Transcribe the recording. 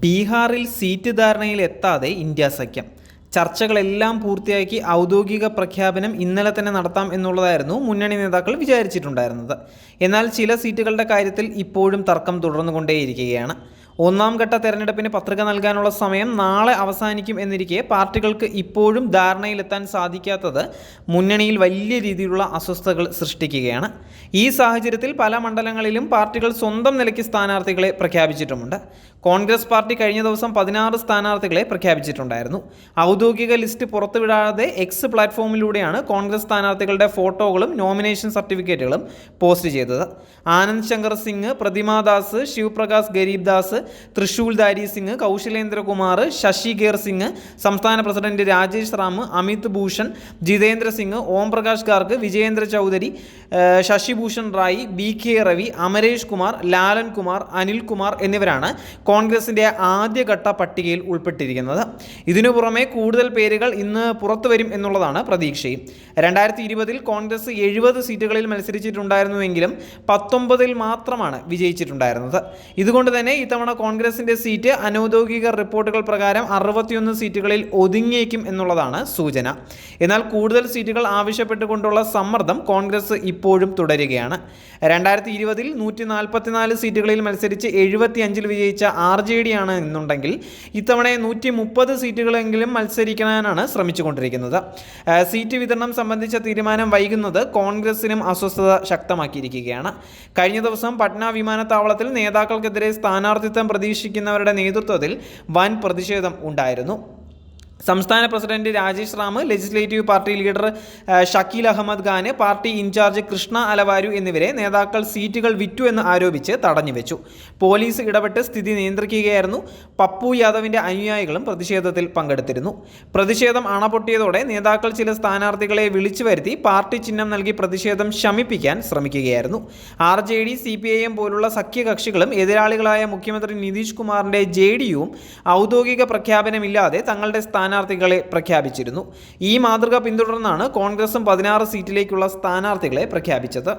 ബീഹാറിൽ സീറ്റ് ധാരണയിൽ എത്താതെ ഇന്ത്യ സഖ്യം. ചർച്ചകളെല്ലാം പൂർത്തിയാക്കി ഔദ്യോഗിക പ്രഖ്യാപനം ഇന്നലെ തന്നെ നടത്താം എന്നുള്ളതായിരുന്നു മുന്നണി നേതാക്കൾ വിചാരിച്ചിട്ടുണ്ടായിരുന്നത്. എന്നാൽ ചില സീറ്റുകളുടെ കാര്യത്തിൽ ഇപ്പോഴും തർക്കം തുടർന്നുകൊണ്ടേയിരിക്കുകയാണ്. ഒന്നാം ഘട്ട തെരഞ്ഞെടുപ്പിന് പത്രിക നൽകാനുള്ള സമയം നാളെ അവസാനിക്കും എന്നിരിക്കെ പാർട്ടികൾക്ക് ഇപ്പോഴും ധാരണയിലെത്താൻ സാധിക്കാത്തത് മുന്നണിയിൽ വലിയ രീതിയിലുള്ള അസ്വസ്ഥതകൾ സൃഷ്ടിക്കുകയാണ്. ഈ സാഹചര്യത്തിൽ പല മണ്ഡലങ്ങളിലും പാർട്ടികൾ സ്വന്തം നിലയ്ക്ക് സ്ഥാനാർത്ഥികളെ പ്രഖ്യാപിച്ചിട്ടുമുണ്ട്. കോൺഗ്രസ് പാർട്ടി കഴിഞ്ഞ ദിവസം 16 സ്ഥാനാർത്ഥികളെ പ്രഖ്യാപിച്ചിട്ടുണ്ടായിരുന്നു. ഔദ്യോഗിക ലിസ്റ്റ് പുറത്തുവിടാതെ എക്സ് പ്ലാറ്റ്ഫോമിലൂടെയാണ് കോൺഗ്രസ് സ്ഥാനാർത്ഥികളുടെ ഫോട്ടോകളും നോമിനേഷൻ സർട്ടിഫിക്കറ്റുകളും പോസ്റ്റ് ചെയ്തത്. ആനന്ദ് ശങ്കർ സിംഗ്, പ്രതിമാദാസ്, ശിവപ്രകാശ് ഗരീബ്ദാസ്, തൃശൂൽധാരി സിംഗ്, കൗശലേന്ദ്രകുമാർ, ശശികേർ സിംഗ്, സംസ്ഥാന പ്രസിഡന്റ് രാജേഷ് റാം, അമിത് ഭൂഷൺ, ജിതേന്ദ്ര സിംഗ്, ഓം പ്രകാശ് ഗാർഗ്, വിജയേന്ദ്ര ചൗധരി, ശശിഭൂഷൺ റായി, BK രവി, അമരേഷ് കുമാർ, ലാലൻ കുമാർ, അനിൽ കുമാർ എന്നിവരാണ് കോൺഗ്രസിൻ്റെ ആദ്യഘട്ട പട്ടികയിൽ ഉൾപ്പെട്ടിരിക്കുന്നത്. ഇതിനു പുറമെ കൂടുതൽ പേരുകൾ ഇന്ന് പുറത്തു വരും എന്നുള്ളതാണ് പ്രതീക്ഷയും. 2020 കോൺഗ്രസ് 70 സീറ്റുകളിൽ മത്സരിച്ചിട്ടുണ്ടായിരുന്നുവെങ്കിലും 19 മാത്രമാണ് വിജയിച്ചിട്ടുണ്ടായിരുന്നത്. ഇതുകൊണ്ട് തന്നെ ഇത്തവണ കോൺഗ്രസിന്റെ സീറ്റ് അനൗദ്യോഗിക റിപ്പോർട്ടുകൾ പ്രകാരം 61 സീറ്റുകളിൽ ഒതുങ്ങിയേക്കും എന്നുള്ളതാണ് സൂചന. എന്നാൽ കൂടുതൽ സീറ്റുകൾ ആവശ്യപ്പെട്ടുകൊണ്ടുള്ള സമ്മർദ്ദം കോൺഗ്രസ് ഇപ്പോഴും തുടരുകയാണ്. 2020 144 സീറ്റുകളിൽ മത്സരിച്ച് 75 വിജയിച്ച RJD ആണ് എന്നുണ്ടെങ്കിൽ ഇത്തവണ 130 സീറ്റുകളെങ്കിലും മത്സരിക്കാനാണ് ശ്രമിച്ചുകൊണ്ടിരിക്കുന്നത്. സീറ്റ് വിതരണം സംബന്ധിച്ച തീരുമാനം വൈകുന്നത് കോൺഗ്രസിനും അസ്വസ്ഥത ശക്തമാക്കിയിരിക്കുകയാണ്. കഴിഞ്ഞ ദിവസം പട്ന വിമാനത്താവളത്തിൽ നേതാക്കൾക്കെതിരെ സ്ഥാനാർത്ഥിത്വം പ്രതീക്ഷിക്കുന്നവരുടെ നേതൃത്വത്തിൽ വൻ പ്രതിഷേധം ഉണ്ടായിരുന്നു. സംസ്ഥാന president Rajesh Ram, legislative party leader Shakeel Ahmed Khan, party in charge Krishna Allavaru എന്നിവരെ നേതാക്കൾ സീറ്റുകൾ വിറ്റു എന്ന് ആരോപിച്ച് തടഞ്ഞുവെച്ചു. പോലീസ് ഇടപെട്ട് സ്ഥിതി നിയന്ത്രിക്കുകയായിരുന്നു. പപ്പു യാദവിന്റെ അനുയായികളും പ്രതിഷേധത്തിൽ പങ്കെടുത്തിരുന്നു. പ്രതിഷേധം അണപൊട്ടിയതോടെ നേതാക്കൾ ചില സ്ഥാനാർത്ഥികളെ വിളിച്ചു വരുത്തി പാർട്ടി ചിഹ്നം നൽകി പ്രതിഷേധം ശമിപ്പിക്കാൻ ശ്രമിക്കുകയായിരുന്നു. RJD, CPIM പോലുള്ള സഖ്യകക്ഷികളും എതിരാളികളായ മുഖ്യമന്ത്രി നിതീഷ് കുമാറിന്റെ JDUവും ഔദ്യോഗിക പ്രഖ്യാപനമില്ലാതെ തങ്ങളുടെ സ്ഥാനാർത്ഥികളെ പ്രഖ്യാപിച്ചിരുന്നു. ഈ മാതൃക പിന്തുടർന്നാണ് കോൺഗ്രസും 16 സീറ്റിലേക്കുള്ള സ്ഥാനാർത്ഥികളെ പ്രഖ്യാപിച്ചത്.